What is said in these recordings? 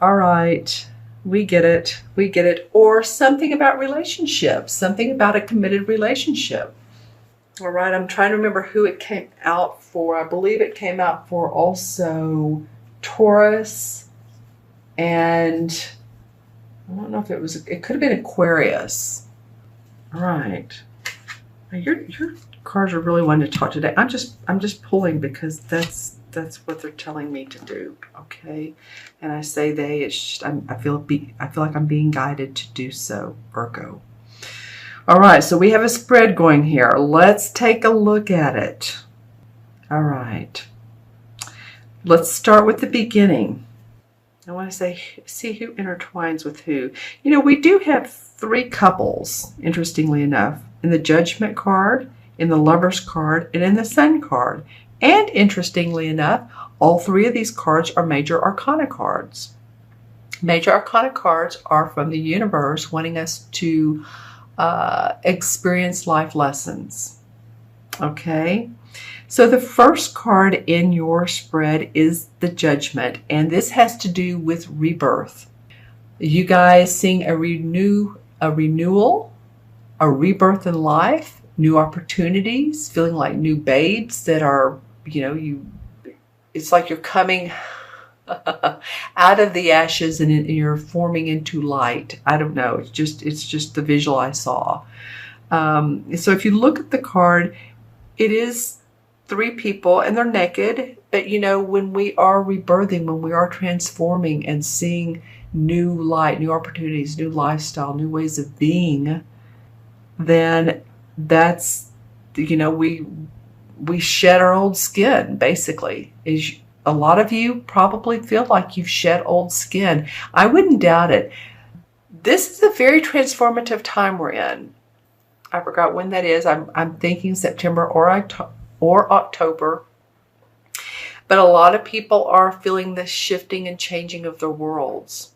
all right, we get it. We get it. Or something about relationships, something about a committed relationship. All right, I'm trying to remember who it came out for. I believe it came out for also Taurus, and I don't know if it could have been Aquarius. All right. Your cards are really wanting to talk today. I'm just pulling because that's what they're telling me to do. Okay, and I say they. It's just, I feel like I'm being guided to do so, Virgo. All right, so we have a spread going here. Let's take a look at it. All right, let's start with the beginning. I want to see who intertwines with who. You know, we do have 3 couples, interestingly enough, in the Judgment card, in the Lovers card, and in the Sun card. And interestingly enough, all 3 of these cards are Major Arcana cards. Major Arcana cards are from the universe wanting us to experience life lessons. Okay, so the first card in your spread is the Judgment, and this has to do with rebirth. You guys seeing a renewal, a rebirth in life, new opportunities, feeling like new babes that are, it's like you're coming out of the ashes and you're forming into light. I don't know. It's just the visual I saw. So if you look at the card, it is 3 people and they're naked. But when we are rebirthing, when we are transforming and seeing new light, new opportunities, new lifestyle, new ways of being, then that's, we shed our old skin, basically. A lot of you probably feel like you've shed old skin. I wouldn't doubt it. This is a very transformative time we're in. I forgot when that is. I'm thinking September or October. But a lot of people are feeling this shifting and changing of their worlds.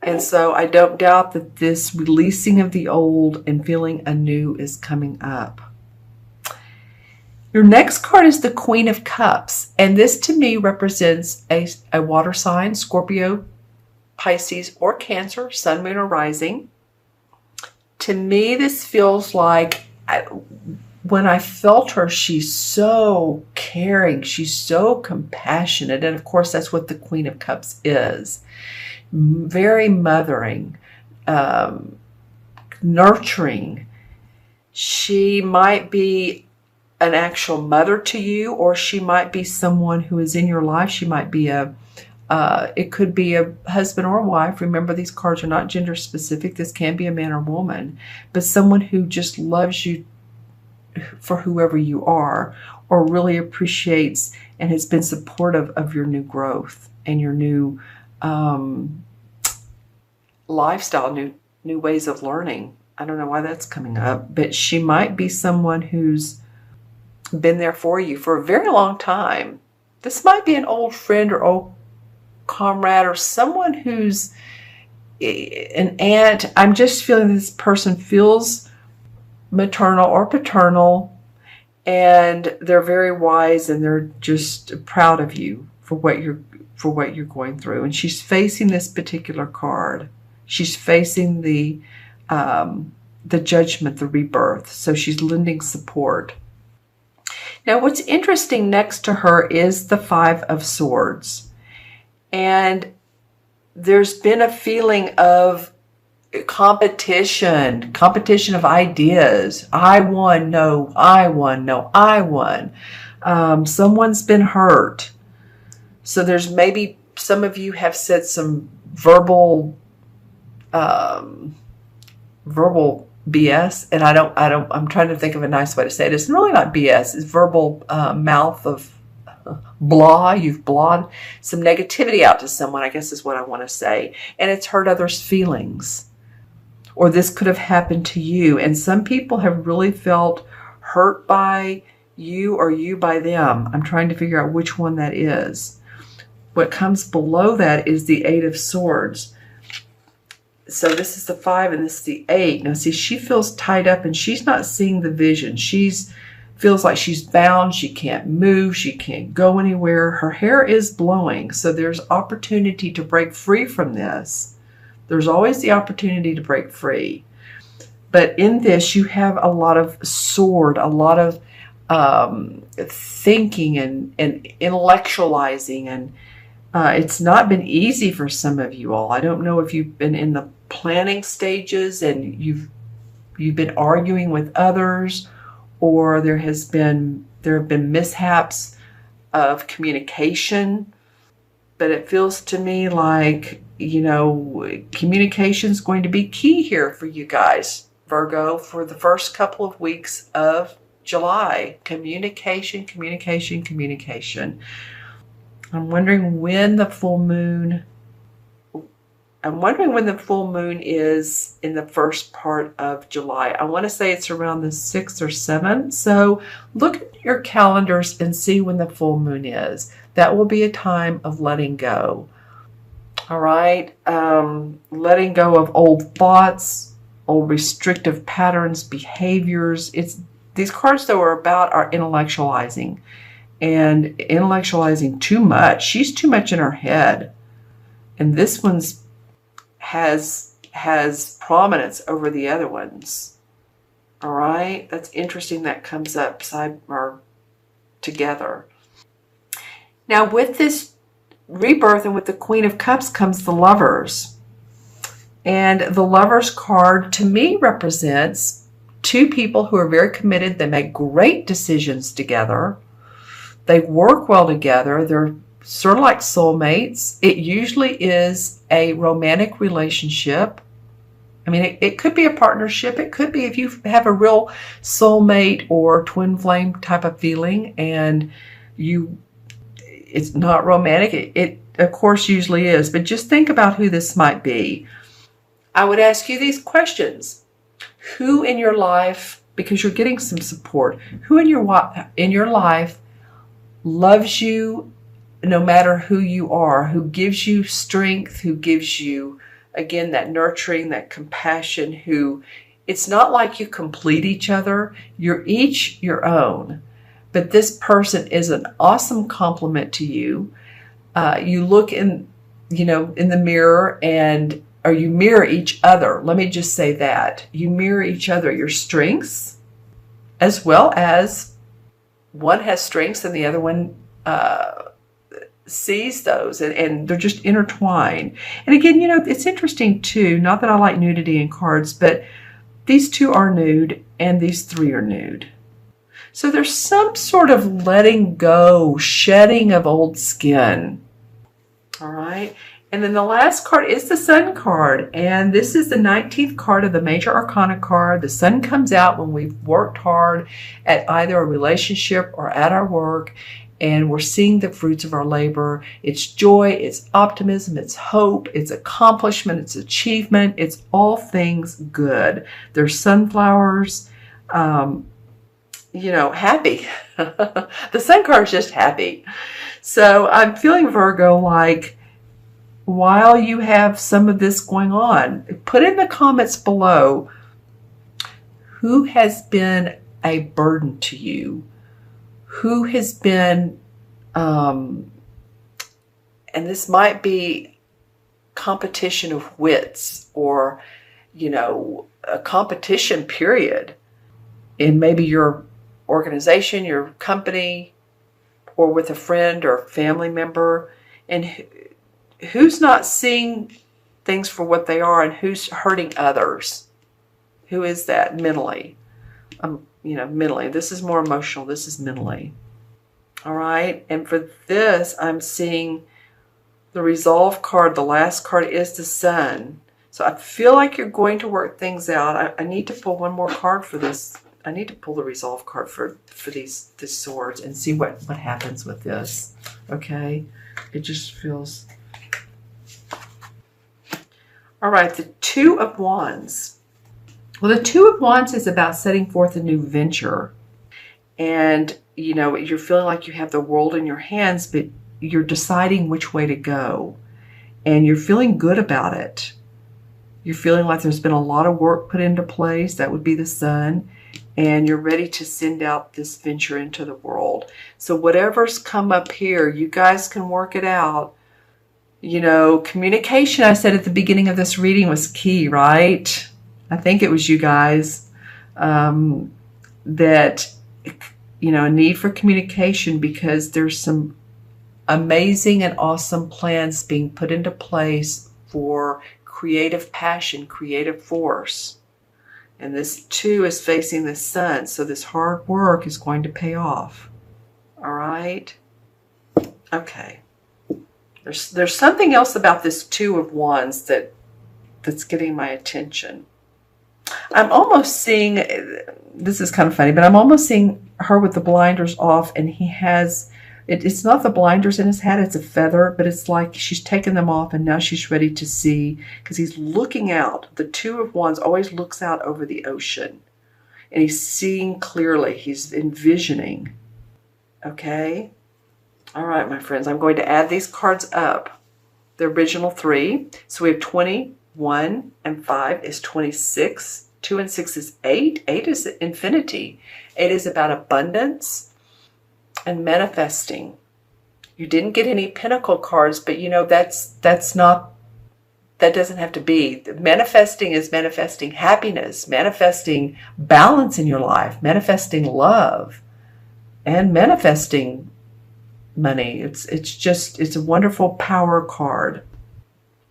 And so I don't doubt that this releasing of the old and feeling anew is coming up. Your next card is the Queen of Cups, and this to me represents a water sign, Scorpio, Pisces, or Cancer, Sun, Moon, or Rising. To me, this feels like, when I felt her, she's so caring, she's so compassionate, and of course that's what the Queen of Cups is. Very mothering, nurturing. She might be an actual mother to you, or she might be someone who is in your life. She might be it could be a husband or a wife. Remember, these cards are not gender specific. This can be a man or woman, but someone who just loves you for whoever you are, or really appreciates and has been supportive of your new growth and your new lifestyle, new ways of learning. I don't know why that's coming up, but she might be someone who's been there for you for a very long time. This might be an old friend or old comrade or someone who's an aunt. I'm just feeling this person feels maternal or paternal, and they're very wise and they're just proud of you for what you're going through. And she's facing this particular card. She's facing the Judgment, the rebirth. So she's lending support. Now, what's interesting next to her is the 5 of Swords. And there's been a feeling of competition of ideas. I won, no, I won, no, I won. Someone's been hurt. So there's maybe some of you have said some verbal BS, and I'm trying to think of a nice way to say it. It's really not BS. It's verbal mouth of blah. You've blawed some negativity out to someone, I guess is what I want to say. And it's hurt others' feelings. Or this could have happened to you. And some people have really felt hurt by you or you by them. I'm trying to figure out which one that is. What comes below that is the 8 of Swords. So this is the 5 and this is the 8. Now see, she feels tied up and she's not seeing the vision. She's feels like she's bound. She can't move. She can't go anywhere. Her hair is blowing. So there's opportunity to break free from this. There's always the opportunity to break free. But in this, you have a lot of sword, a lot of thinking and intellectualizing. And it's not been easy for some of you all. I don't know if you've been in the planning stages and you've been arguing with others, or there have been mishaps of communication. But it feels to me like, communication is going to be key here for you guys, Virgo, for the first couple of weeks of July. Communication, communication, communication. I'm wondering when the full moon is in the first part of July. I want to say it's around the 6th or 7th. So look at your calendars and see when the full moon is. That will be a time of letting go. All right. Letting go of old thoughts, old restrictive patterns, behaviors. These cards, though, are about our intellectualizing and intellectualizing too much. She's too much in her head. And this one's has prominence over the other ones. All right, that's interesting. That comes up side or together. Now, with this rebirth and with the Queen of Cups comes the Lovers, and the Lovers card to me represents two people who are very committed. They make great decisions together. They work well together. They're sort of like soulmates. It usually is a romantic relationship. I mean, it could be a partnership. It could be if you have a real soulmate or twin flame type of feeling and it's not romantic. It of course usually is, but just think about who this might be. I would ask you these questions. Who in your life, because you're getting some support, who in your life loves you no matter who you are, who gives you strength, who gives you, again, that nurturing, that compassion, who it's not like you complete each other. You're each your own. But this person is an awesome complement to you. You look in the mirror or you mirror each other. Let me just say that. You mirror each other, your strengths, as well as one has strengths and the other one sees those, and they're just intertwined. And again, it's interesting too, not that I like nudity in cards, but these two are nude and these three are nude. So there's some sort of letting go, shedding of old skin. All right. And then the last card is the Sun card. And this is the 19th card of the Major Arcana card. The Sun comes out when we've worked hard at either a relationship or at our work, and we're seeing the fruits of our labor. It's joy, it's optimism, it's hope, it's accomplishment, it's achievement. It's all things good. There's sunflowers, happy. The Sun card is just happy. So I'm feeling, Virgo, like while you have some of this going on, put in the comments below who has been a burden to you. Who has been, and this might be competition of wits or, a competition period in maybe your organization, your company, or with a friend or family member, and who's not seeing things for what they are and who's hurting others. Who is that mentally? Mentally. This is more emotional. This is mentally. All right. And for this, I'm seeing the Resolve card. The last card is the Sun. So I feel like you're going to work things out. I need to pull one more card for this. I need to pull the Resolve card for these swords and see what happens with this. Okay. It just feels. All right. The Two of Wands. Well, the Two of Wands is about setting forth a new venture. And, you're feeling like you have the world in your hands, but you're deciding which way to go. And you're feeling good about it. You're feeling like there's been a lot of work put into place. That would be the Sun. And you're ready to send out this venture into the world. So whatever's come up here, you guys can work it out. You know, communication, I said at the beginning of this reading, was key, right? I think it was you guys. That, you know, a need for communication, because there's some amazing and awesome plans being put into place for creative passion, creative force. And this too is facing the Sun, so this hard work is going to pay off. All right? Okay. There's something else about this Two of Wands that's getting my attention. I'm almost seeing, this is kind of funny, but I'm almost seeing her with the blinders off, and he has, it's not the blinders in his hat, it's a feather, but it's like she's taken them off and now she's ready to see, because he's looking out. The Two of Wands always looks out over the ocean, and he's seeing clearly. He's envisioning. Okay? All right, my friends, I'm going to add these cards up. The original 3. So we have 20. 1 and 5 is 26. 2 and 6 is 8. 8 is infinity. 8 is about abundance and manifesting. You didn't get any Pentacle cards, but you know, that's not, that doesn't have to be. Manifesting is manifesting happiness, manifesting balance in your life, manifesting love, and manifesting money. It's a wonderful power card.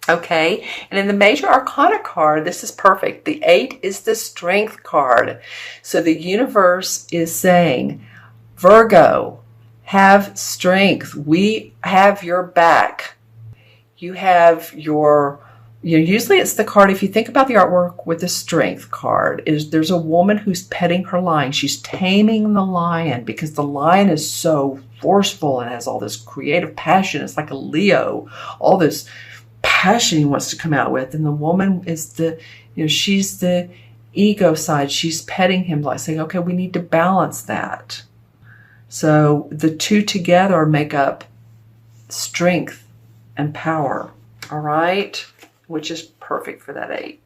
Okay, and in the Major Arcana card, this is perfect. The 8 is the Strength card. So the universe is saying, Virgo, have strength. We have your back. You have your, you know, usually it's the card, if you think about the artwork with the Strength card, there's a woman who's petting her lion. She's taming the lion, because the lion is so forceful and has all this creative passion. It's like a Leo, all this passion he wants to come out with. And the woman is the, you know, she's the ego side. She's petting him, like saying, okay, we need to balance that. So the two together make up strength and power. All right, which is perfect for that 8.